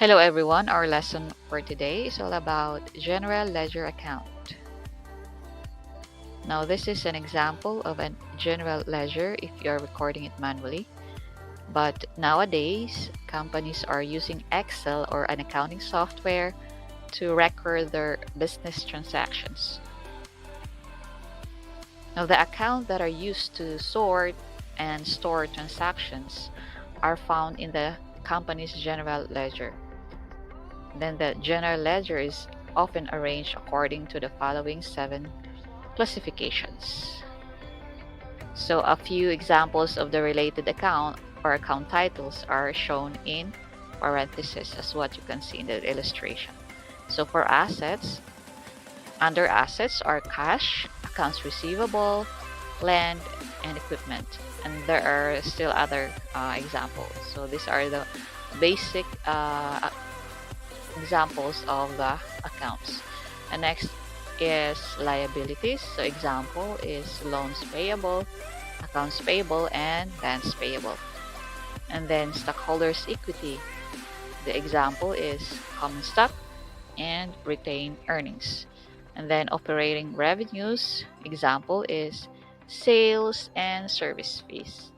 Hello everyone, our lesson for today is all about general ledger account. Now this is an example of a general ledger if you are recording it manually. But nowadays, companies are using Excel or an accounting software to record their business transactions. Now the accounts that are used to sort and store transactions are found in the company's general ledger. Then the general ledger is often arranged according to the following 7 classifications. So a few examples of the related account or account titles are shown in parentheses as what you can see in the illustration. So for assets, under assets are cash, accounts receivable, land, and equipment. And there are still other examples. So these are the basic examples of the accounts. And next is liabilities. So example is loans payable, accounts payable, and bonds payable. And then stockholders equity. The example is common stock and retained earnings. And then operating revenues. Example is sales and service fees.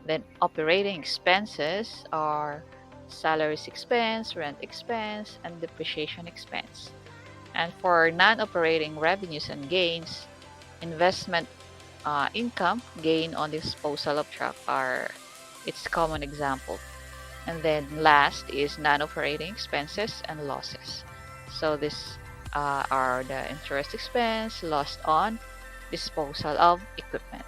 Then operating expenses are salaries expense, rent expense, and depreciation expense. And for non-operating revenues and gains, investment income, gain on disposal of truck are its common example. And then last is non-operating expenses and losses. So this are the interest expense, lost on disposal of equipment.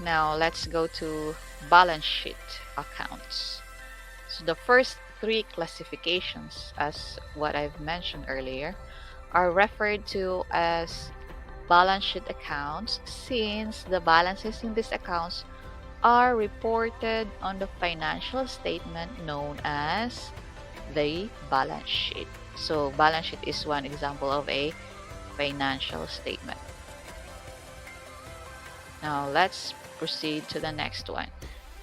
Now let's go to balance sheet accounts. So the first 3 classifications, as what I've mentioned earlier, are referred to as balance sheet accounts since the balances in these accounts are reported on the financial statement known as the balance sheet. So balance sheet is one example of a financial statement. Now let's proceed to the next one,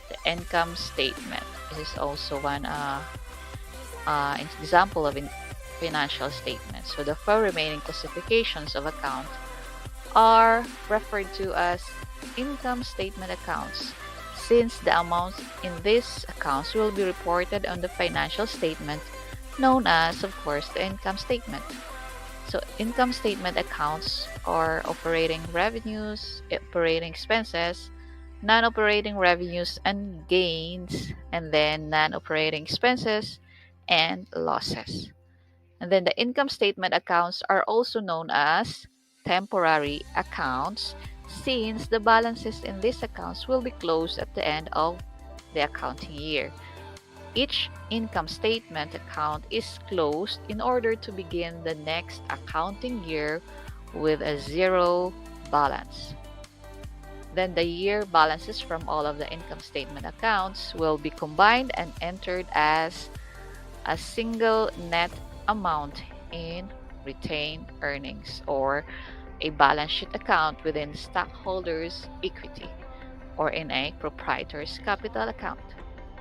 the income statement. This is also one example of financial statement. So the 4 remaining classifications of account are referred to as income statement accounts since the amounts in these accounts will be reported on the financial statement known as, of course, the income statement. So income statement accounts are operating revenues, operating expenses, non-operating revenues and gains, and then non-operating expenses and losses. And then the income statement accounts are also known as temporary accounts since the balances in these accounts will be closed at the end of the accounting year. Each income statement account is closed in order to begin the next accounting year with a 0 balance. Then the year balances from all of the income statement accounts will be combined and entered as a single net amount in retained earnings or a balance sheet account within stockholders' equity or in a proprietor's capital account.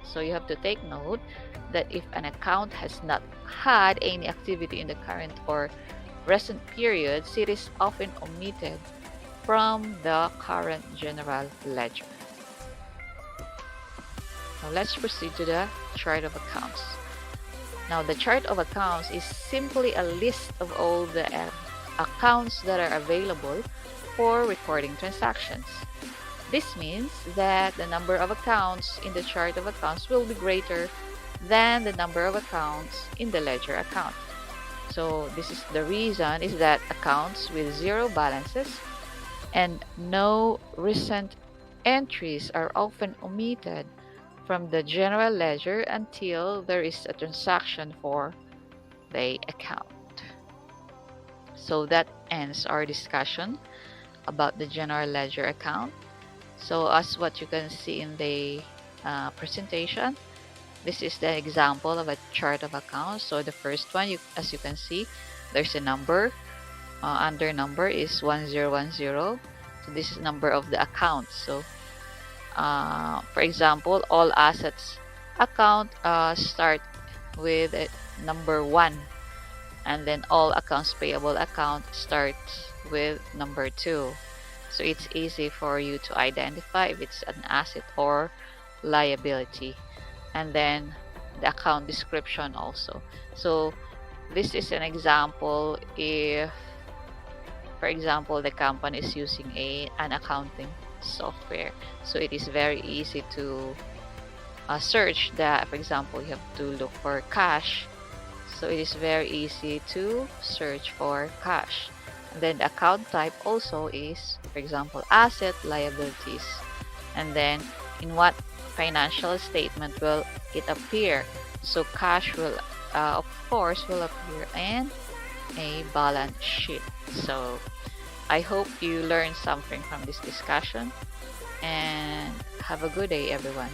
So you have to take note that if an account has not had any activity in the current or recent periods, it is often omitted from the current general ledger. Now let's proceed to the chart of accounts. Now the chart of accounts is simply a list of all the accounts that are available for recording transactions. This means that the number of accounts in the chart of accounts will be greater than the number of accounts in the ledger account. So this is the reason is that accounts with 0 balances and no recent entries are often omitted from the general ledger until there is a transaction for the account. So that ends our discussion about the general ledger account. So as what you can see in the presentation, this is the example of a chart of accounts. So the first one, as you can see, there's a number. Under number is 1010. So this is number of the account. So For example, all assets account start with number 1, and then all accounts payable account starts with number 2. So it's easy for you to identify if it's an asset or liability. And then the account description also. So this is an example if, for example, the company is using an accounting software. So it is very easy to search that. For example, you have to look for cash. So it is very easy to search for cash. And then the account type also is, for example, asset, liabilities. And then in what financial statement will it appear? So cash will, of course, will appear in a balance sheet. So I hope you learned something from this discussion, and have a good day, everyone.